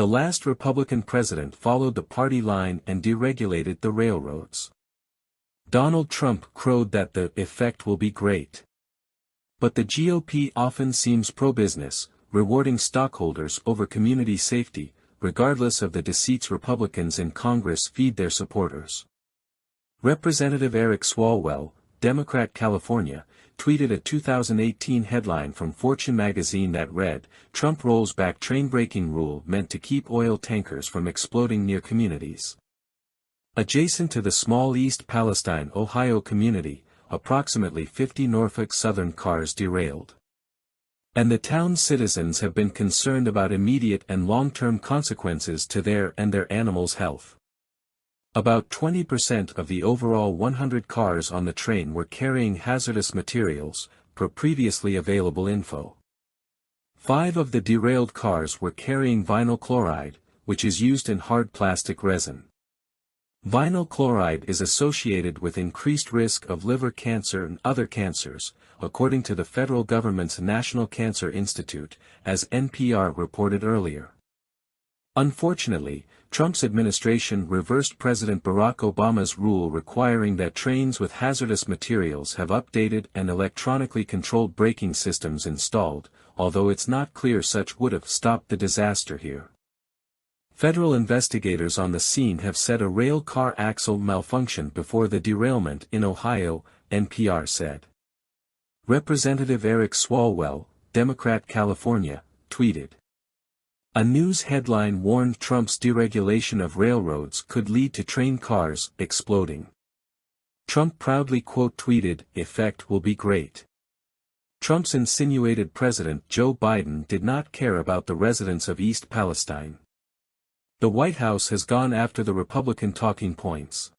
The last Republican president followed the party line and deregulated the railroads. Donald Trump crowed that the effect will be great. But the GOP often seems pro-business, rewarding stockholders over community safety, regardless of the deceits Republicans in Congress feed their supporters. Representative Eric Swalwell, Democrat California, tweeted a 2018 headline from Fortune magazine that read, "Trump rolls back train-breaking rule meant to keep oil tankers from exploding near communities." Adjacent to the small East Palestine, Ohio community, approximately 50 Norfolk Southern cars derailed. And the town's citizens have been concerned about immediate and long-term consequences to their and their animals' health. About 20% of the overall 100 cars on the train were carrying hazardous materials, per previously available info. 5 of the derailed cars were carrying vinyl chloride, which is used in hard plastic resin. Vinyl chloride is associated with increased risk of liver cancer and other cancers, according to the federal government's National Cancer Institute, as NPR reported earlier. Unfortunately, Trump's administration reversed President Barack Obama's rule requiring that trains with hazardous materials have updated and electronically controlled braking systems installed, although it's not clear such would have stopped the disaster here. Federal investigators on the scene have said a rail car axle malfunctioned before the derailment in Ohio, NPR said. Representative Eric Swalwell, Democrat California, tweeted. A news headline warned Trump's deregulation of railroads could lead to train cars exploding. Trump proudly quote-tweeted, "Effect will be great." Trump's insinuated President Joe Biden did not care about the residents of East Palestine. The White House has gone after the Republican talking points.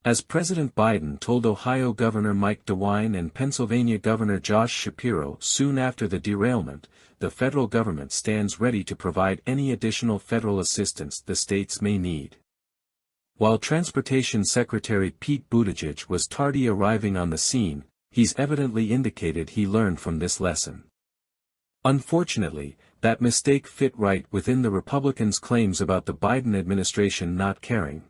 As President Biden told Ohio Governor Mike DeWine and Pennsylvania Governor Josh Shapiro soon after the derailment, the federal government stands ready to provide any additional federal assistance the states may need. While Transportation Secretary Pete Buttigieg was tardy arriving on the scene, he's evidently indicated he learned from this lesson. Unfortunately, that mistake fit right within the Republicans' claims about the Biden administration not caring.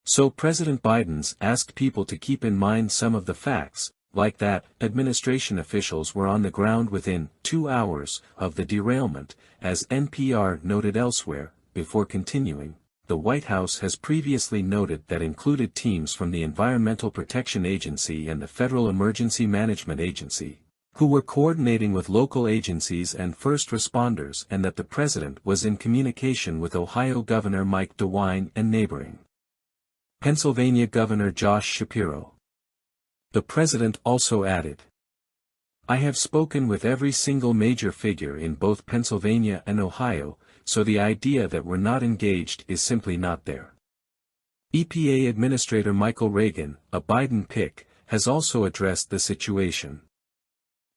So President Biden's asked people to keep in mind some of the facts, like that administration officials were on the ground within 2 hours of the derailment, as NPR noted elsewhere, before continuing. The White House has previously noted that included teams from the Environmental Protection Agency and the Federal Emergency Management Agency, who were coordinating with local agencies and first responders, and that the president was in communication with Ohio Governor Mike DeWine and neighboring Pennsylvania Governor Josh Shapiro. The president also added, "I have spoken with every single major figure in both Pennsylvania and Ohio, so the idea that we're not engaged is simply not there." EPA Administrator Michael Regan, a Biden pick, has also addressed the situation.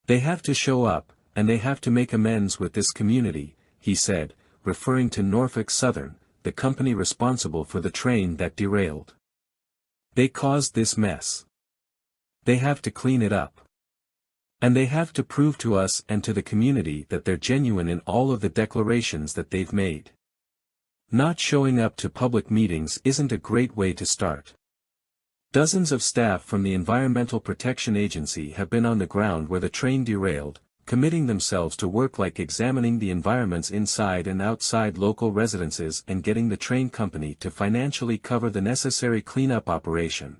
"They have to show up, and they have to make amends with this community," he said, referring to Norfolk Southern, the company responsible for the train that derailed. "They caused this mess. They have to clean it up. And they have to prove to us and to the community that they're genuine in all of the declarations that they've made. Not showing up to public meetings isn't a great way to start." Dozens of staff from the Environmental Protection Agency have been on the ground where the train derailed, committing themselves to work like examining the environments inside and outside local residences and getting the train company to financially cover the necessary cleanup operation.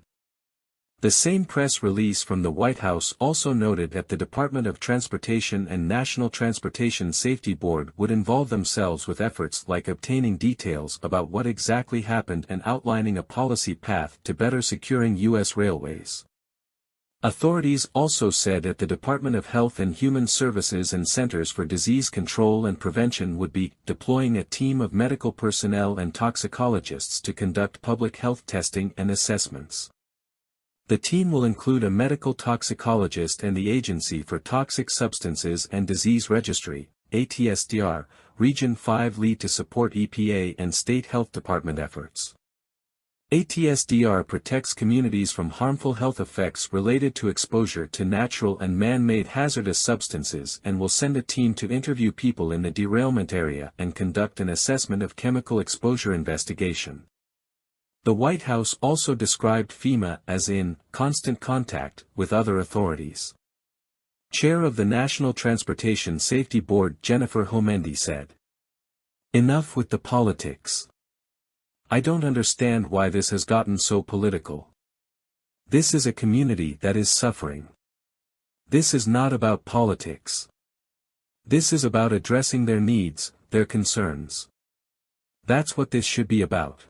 The same press release from the White House also noted that the Department of Transportation and National Transportation Safety Board would involve themselves with efforts like obtaining details about what exactly happened and outlining a policy path to better securing U.S. railways. Authorities also said that the Department of Health and Human Services and Centers for Disease Control and Prevention would be deploying a team of medical personnel and toxicologists to conduct public health testing and assessments. The team will include a medical toxicologist and the Agency for Toxic Substances and Disease Registry, ATSDR, Region 5 lead to support EPA and state health department efforts. ATSDR protects communities from harmful health effects related to exposure to natural and man-made hazardous substances and will send a team to interview people in the derailment area and conduct an assessment of chemical exposure investigation. The White House also described FEMA as in constant contact with other authorities. Chair of the National Transportation Safety Board Jennifer Homendy said, "Enough with the politics. I don't understand why this has gotten so political. This is a community that is suffering. This is not about politics. This is about addressing their needs, their concerns. That's what this should be about."